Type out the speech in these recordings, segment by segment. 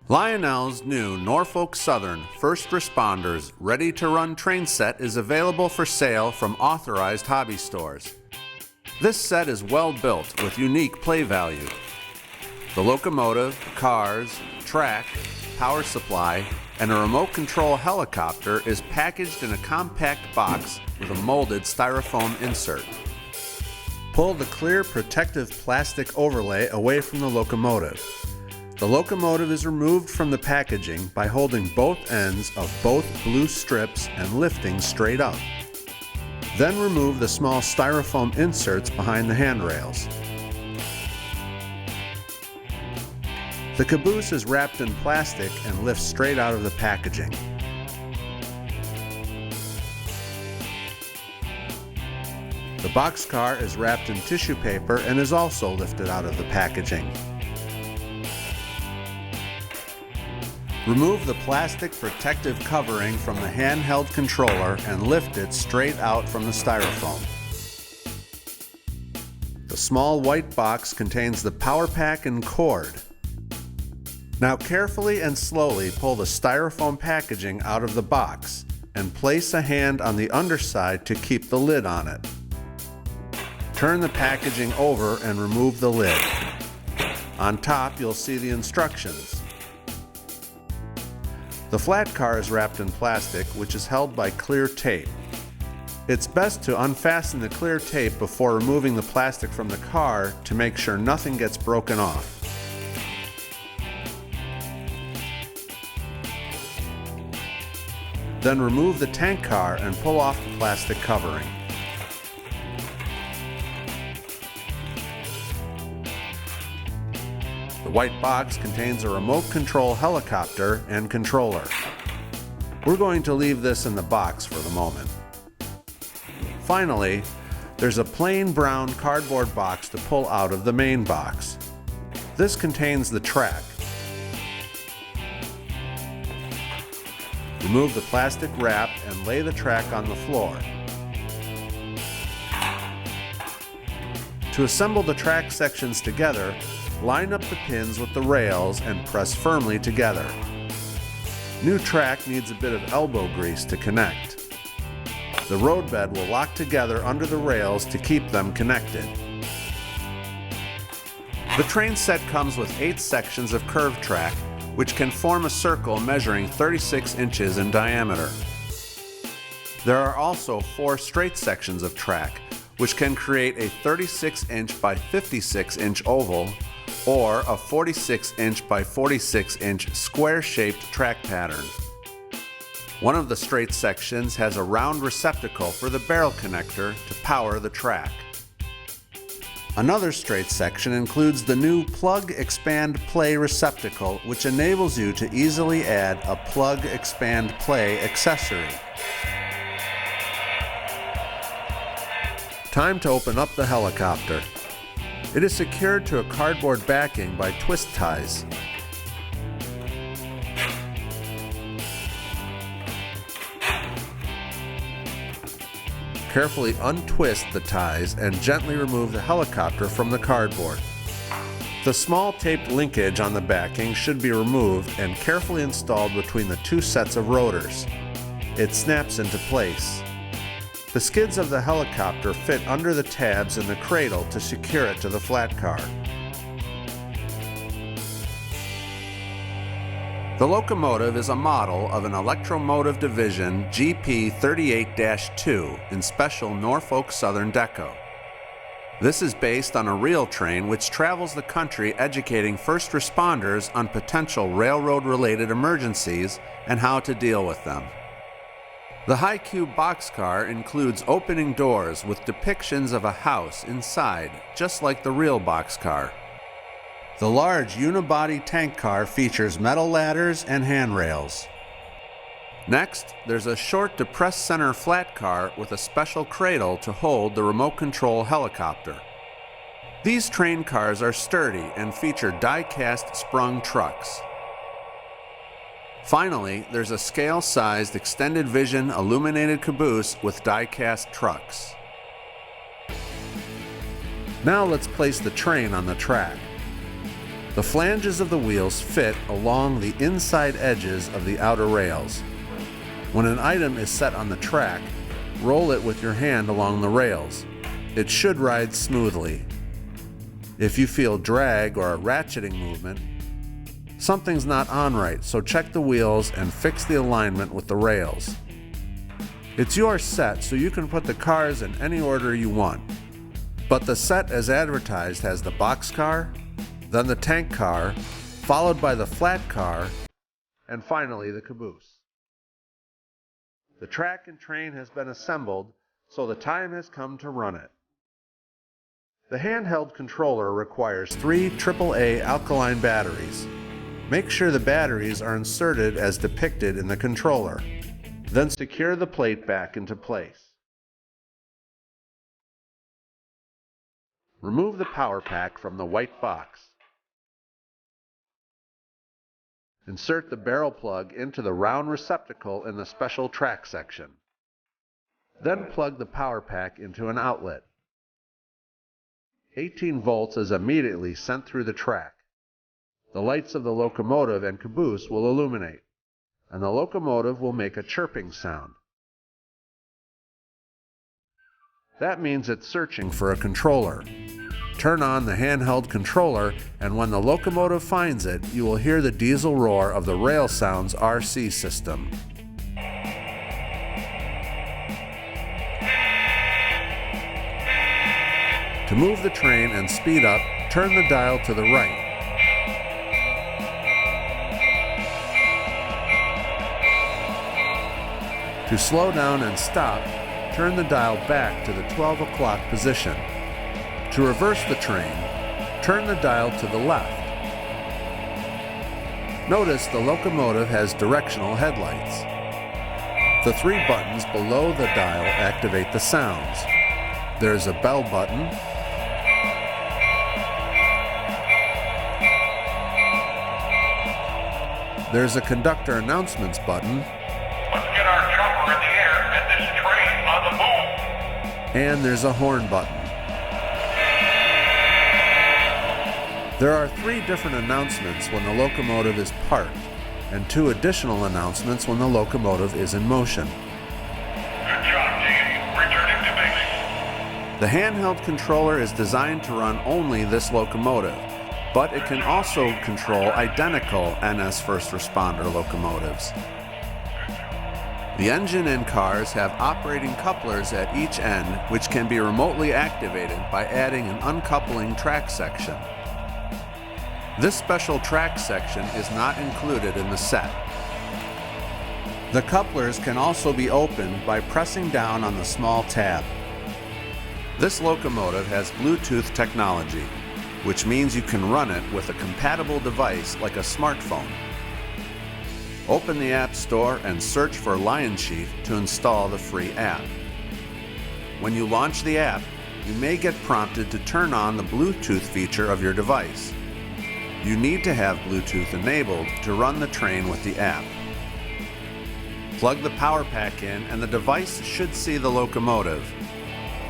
Lionel's new Norfolk Southern First Responders ready-to-run train set is available for sale from authorized hobby stores. This set is well built with unique play value. The locomotive, cars, track, power supply, and a remote control helicopter is packaged in a compact box with a molded styrofoam insert. Pull the clear protective plastic overlay away from the locomotive. The locomotive is removed from the packaging by holding both ends of both blue strips and lifting straight up. Then remove the small styrofoam inserts behind the handrails. The caboose is wrapped in plastic and lifts straight out of the packaging. The boxcar is wrapped in tissue paper and is also lifted out of the packaging. Remove the plastic protective covering from the handheld controller and lift it straight out from the styrofoam. The small white box contains the power pack and cord. Now carefully and slowly pull the styrofoam packaging out of the box and place a hand on the underside to keep the lid on it. Turn the packaging over and remove the lid. On top, you'll see the instructions. The flat car is wrapped in plastic, which is held by clear tape. It's best to unfasten the clear tape before removing the plastic from the car to make sure nothing gets broken off. Then remove the tank car and pull off the plastic covering. The white box contains a remote control helicopter and controller. We're going to leave this in the box for the moment. Finally, there's a plain brown cardboard box to pull out of the main box. This contains the track. Remove the plastic wrap and lay the track on the floor. To assemble the track sections together, line up the pins with the rails and press firmly together. New track needs a bit of elbow grease to connect. The roadbed will lock together under the rails to keep them connected. The train set comes with 8 sections of curved track, which can form a circle measuring 36 inches in diameter. There are also 4 straight sections of track, which can create a 36-inch by 56-inch oval or a 46-inch by 46-inch square-shaped track pattern. One of the straight sections has a round receptacle for the barrel connector to power the track. Another straight section includes the new Plug Expand Play receptacle, which enables you to easily add a Plug Expand Play accessory. Time to open up the helicopter. It is secured to a cardboard backing by twist ties. Carefully untwist the ties and gently remove the helicopter from the cardboard. The small taped linkage on the backing should be removed and carefully installed between the 2 sets of rotors. It snaps into place. The skids of the helicopter fit under the tabs in the cradle to secure it to the flat car. The locomotive is a model of an Electromotive Division GP38-2 in special Norfolk Southern Deco. This is based on a rail train which travels the country educating first responders on potential railroad-related emergencies and how to deal with them. The high-cube boxcar includes opening doors with depictions of a house inside, just like the real boxcar. The large unibody tank car features metal ladders and handrails. Next, there's a short depressed center flat car with a special cradle to hold the remote control helicopter. These train cars are sturdy and feature die-cast sprung trucks. Finally, there's a scale-sized extended vision illuminated caboose with die-cast trucks. Now let's place the train on the track. The flanges of the wheels fit along the inside edges of the outer rails. When an item is set on the track, roll it with your hand along the rails. It should ride smoothly. If you feel drag or a ratcheting movement, something's not on right, so check the wheels and fix the alignment with the rails. It's your set, so you can put the cars in any order you want. But the set as advertised has the boxcar, then the tank car, followed by the flat car, and finally the caboose. The track and train has been assembled, so the time has come to run it. The handheld controller requires 3 AAA alkaline batteries. Make sure the batteries are inserted as depicted in the controller. Then secure the plate back into place. Remove the power pack from the white box. Insert the barrel plug into the round receptacle in the special track section. Then plug the power pack into an outlet. 18 volts is immediately sent through the track. The lights of the locomotive and caboose will illuminate, and the locomotive will make a chirping sound. That means it's searching for a controller. Turn on the handheld controller, and when the locomotive finds it, you will hear the diesel roar of the Rail Sounds RC system. To move the train and speed up, turn the dial to the right. To slow down and stop, turn the dial back to the 12 o'clock position. To reverse the train, turn the dial to the left. Notice the locomotive has directional headlights. The 3 buttons below the dial activate the sounds. There's a bell button, there's a conductor announcements button, let's get our chopper in the air and this train on the move, and there's a horn button. There are 3 different announcements when the locomotive is parked, and 2 additional announcements when the locomotive is in motion. Good job, Dave. Returning to basics. The handheld controller is designed to run only this locomotive, but it can also control identical NS First Responder locomotives. The engine and cars have operating couplers at each end, which can be remotely activated by adding an uncoupling track section. This special track section is not included in the set. The couplers can also be opened by pressing down on the small tab. This locomotive has Bluetooth technology, which means you can run it with a compatible device like a smartphone. Open the App Store and search for Lion Chief to install the free app. When you launch the app, you may get prompted to turn on the Bluetooth feature of your device. You need to have Bluetooth enabled to run the train with the app. Plug the power pack in and the device should see the locomotive.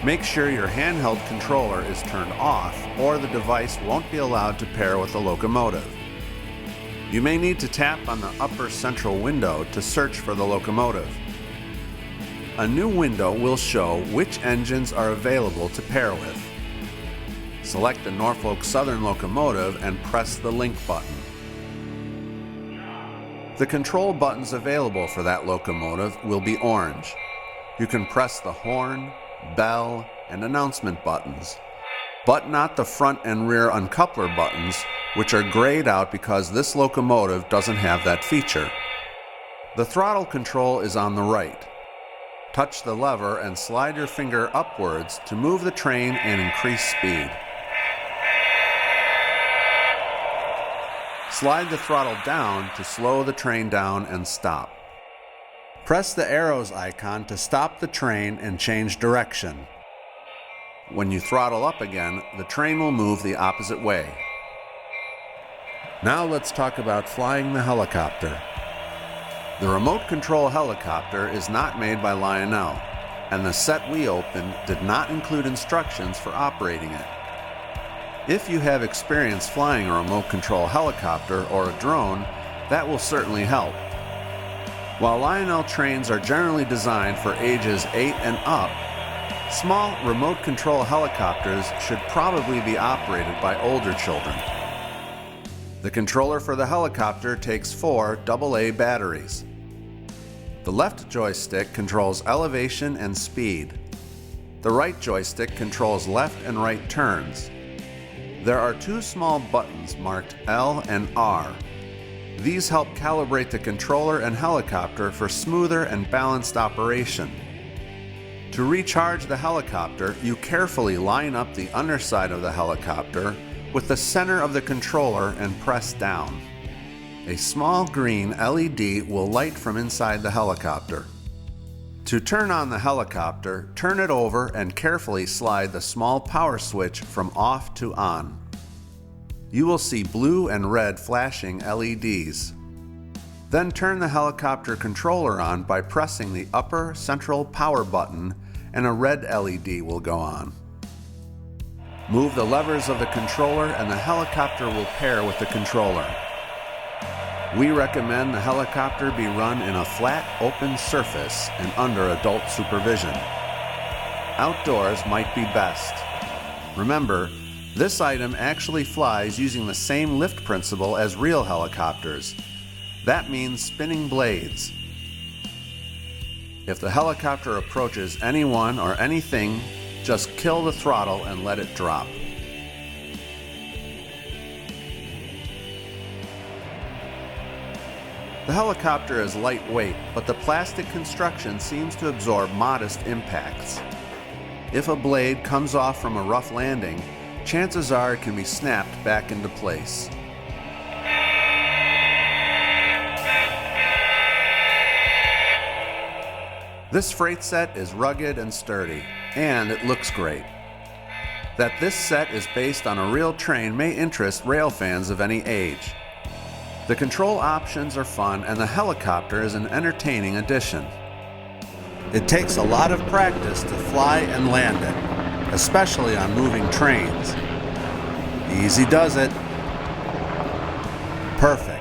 Make sure your handheld controller is turned off or the device won't be allowed to pair with the locomotive. You may need to tap on the upper central window to search for the locomotive. A new window will show which engines are available to pair with. Select the Norfolk Southern locomotive and press the link button. The control buttons available for that locomotive will be orange. You can press the horn, bell, and announcement buttons, but not the front and rear uncoupler buttons, which are grayed out because this locomotive doesn't have that feature. The throttle control is on the right. Touch the lever and slide your finger upwards to move the train and increase speed. Slide the throttle down to slow the train down and stop. Press the arrows icon to stop the train and change direction. When you throttle up again, the train will move the opposite way. Now let's talk about flying the helicopter. The remote control helicopter is not made by Lionel, and the set we opened did not include instructions for operating it. If you have experience flying a remote control helicopter or a drone, that will certainly help. While Lionel trains are generally designed for ages 8 and up, small remote control helicopters should probably be operated by older children. The controller for the helicopter takes 4 AA batteries. The left joystick controls elevation and speed. The right joystick controls left and right turns. There are 2 small buttons marked L and R. These help calibrate the controller and helicopter for smoother and balanced operation. To recharge the helicopter, you carefully line up the underside of the helicopter with the center of the controller and press down. A small green LED will light from inside the helicopter. To turn on the helicopter, turn it over and carefully slide the small power switch from off to on. You will see blue and red flashing LEDs. Then turn the helicopter controller on by pressing the upper central power button and a red LED will go on. Move the levers of the controller and the helicopter will pair with the controller. We recommend the helicopter be run in a flat, open surface and under adult supervision. Outdoors might be best. Remember, this item actually flies using the same lift principle as real helicopters. That means spinning blades. If the helicopter approaches anyone or anything, just kill the throttle and let it drop. The helicopter is lightweight, but the plastic construction seems to absorb modest impacts. If a blade comes off from a rough landing, chances are it can be snapped back into place. This freight set is rugged and sturdy, and it looks great. That this set is based on a real train may interest rail fans of any age. The control options are fun, and the helicopter is an entertaining addition. It takes a lot of practice to fly and land it, especially on moving trains. Easy does it. Perfect.